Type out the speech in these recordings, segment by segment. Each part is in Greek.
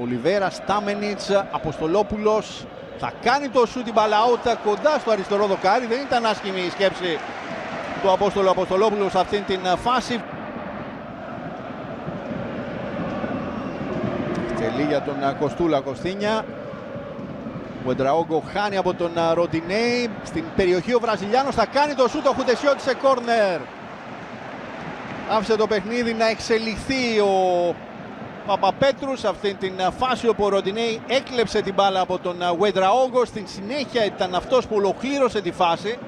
Ολιβέρα, Στάμενιτς, Αποστολόπουλος. Θα κάνει το σούτ, την μπάλα out κοντά στο αριστερό δοκάρι. Δεν ήταν άσχημη η σκέψη του Αποστολόπουλου σε αυτήν την φάση. Τελεί για τον Κοστούλα. Κωστίνια. Γουεντραόγκο χάνει από τον Ροντινέι. Στην περιοχή ο Βραζιλιάνος θα κάνει το σούτ. Ο Χουτεσιώτης σε κόρνερ. Άφησε το παιχνίδι να εξελιχθεί ο Παπαπέτρου σε αυτήν την φάση όπου ο Ροντινέι έκλεψε την μπάλα από τον Γουεντραόγκο. Στην συνέχεια ήταν αυτός που ολοκλήρωσε τη φάση.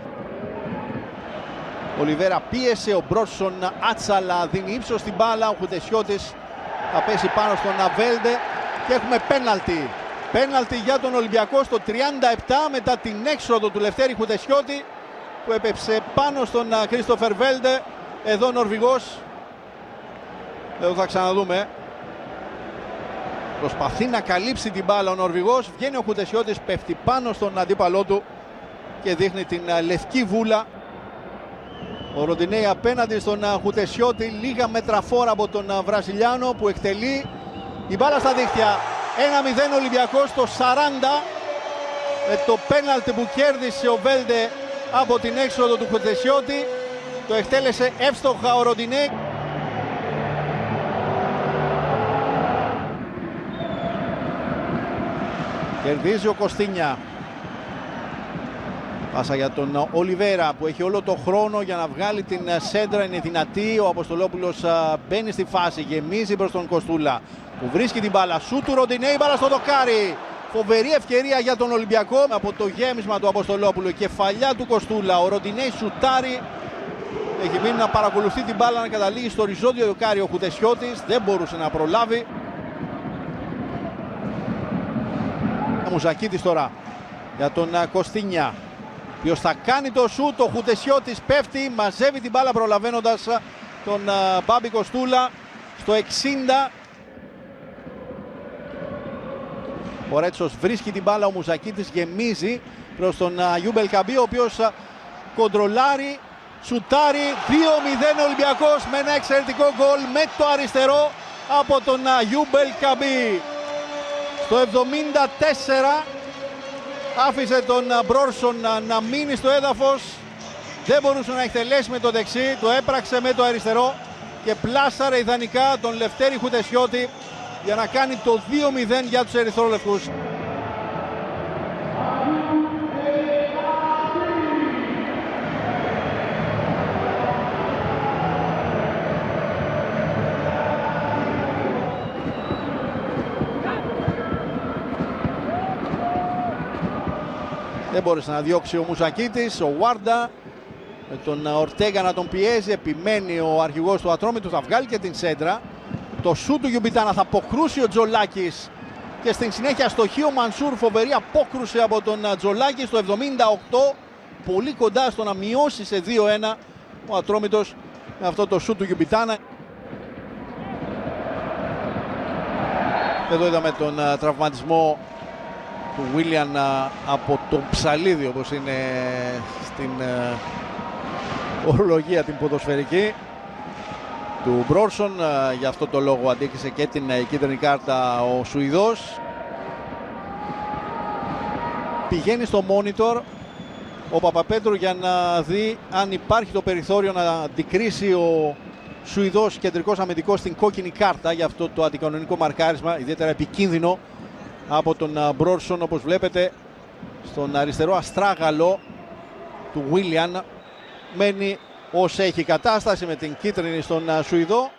Ο Ολιβέρα πίεσε, ο Μπρόσον Άτσαλα δίνει ύψος στην μπάλα. Ο Χουτεσιώτης θα πέσει πάνω στον Αβέλντε και έχουμε πέναλτι. Πέναλτι για τον Ολυμπιακό στο 37 μετά την έξοδο του Λευτέρη Χουτεσιώτη που έπεψε πάνω στον Κρίστοφερ Βέλντε. Εδώ ο Νορβηγός, εδώ θα ξαναδούμε, προσπαθεί να καλύψει την μπάλα ο Νορβηγός. Βγαίνει ο Χουτεσιώτης, πέφτει πάνω στον αντίπαλό του και δείχνει την λευκή βούλα. Ο Ροντινέι απέναντι στον Χουτεσιώτη, λίγα μέτρα φόρα από τον Βραζιλιάνο που εκτελεί. Η μπάλα στα δίχτυα. 1-0 Ολυμπιακός στο 40 με το πέναλτι που κέρδισε ο Βέλντε από την έξοδο του Χουτεσιώτη. Το εκτέλεσε εύστοχα ο Ροντινέι. Κερδίζει ο Κωστίνια. Πάσα για τον Ολιβέρα που έχει όλο το χρόνο για να βγάλει την σέντρα. Είναι δυνατή. Ο Αποστολόπουλος μπαίνει στη φάση. Γεμίζει προς τον Κοστούλα που βρίσκει την μπάλα. Σου του Ροντινέι, μπάλα στο δοκάρι. Φοβερή ευκαιρία για τον Ολυμπιακό από το γέμισμα του Αποστολόπουλου. Η κεφαλιά του Κοστούλα. Ο Ροντινέι σουτάρει. Έχει μείνει να παρακολουθεί την μπάλα να καταλήγει στο οριζόντιο δοκάρι ο Χουτεσιώτης. Δεν μπορούσε να προλάβει. Μουζακίτης τώρα για τον Κωστίνια. Ποιος θα κάνει το σούτ, ο Χουτεσιώτης πέφτει, μαζεύει την μπάλα προλαβαίνοντας τον Μπάμπη Κοστούλα στο 60. Ο Ρέτσος βρίσκει την μπάλα, ο Μουζακίτης γεμίζει προς τον Γιούμπελ Καμπί, ο οποίος κοντρολάρει, σουτάρει. 2-0 Ολυμπιακός με ένα εξαιρετικό γκολ με το αριστερό από τον Γιούμπελ Καμπί. Στο 74 άφησε τον Μπρόρσον να μείνει στο έδαφος. Δεν μπορούσε να εκτελέσει με το δεξί, το έπραξε με το αριστερό και πλάσαρε ιδανικά τον Λευτέρη Χουτεσιώτη για να κάνει το 2-0 για τους ερυθρόλευκους. Δεν μπόρεσε να διώξει ο Μουζακίτης, ο Βάρντα με τον Ορτέγκα να τον πιέζει. Επιμένει ο αρχηγός του Ατρόμητου, θα βγάλει και την σέντρα. Το σούτ του Γιουμπιτάνα θα αποκρούσει ο Τζολάκης και στην συνέχεια στοχεί ο Μανσούρ. Φοβερή απόκρουση από τον Τζολάκη στο 78. Πολύ κοντά στο να μειώσει σε 2-1 ο Ατρόμητος με αυτό το σούτ του Γιουμπιτάνα. Εδώ είδαμε τον τραυματισμό του Βίλιαν από τον Ψαλίδη, όπως είναι στην ορολογία την ποδοσφαιρική του Μπρόρσον. Γι' αυτό το λόγο αντίκρισε και την κίτρινη κάρτα ο Σουηδός. Πηγαίνει στο monitor ο Παπαπέτρου για να δει αν υπάρχει το περιθώριο να αντικρίσει ο Σουηδός κεντρικός αμυντικός στην κόκκινη κάρτα για αυτό το αντικανονικό μαρκάρισμα, ιδιαίτερα επικίνδυνο από τον Μπρόρσον. Όπως βλέπετε στον αριστερό αστράγαλο του Βίλιαν μένει ως έχει κατάσταση με την κίτρινη στον Σουηδό.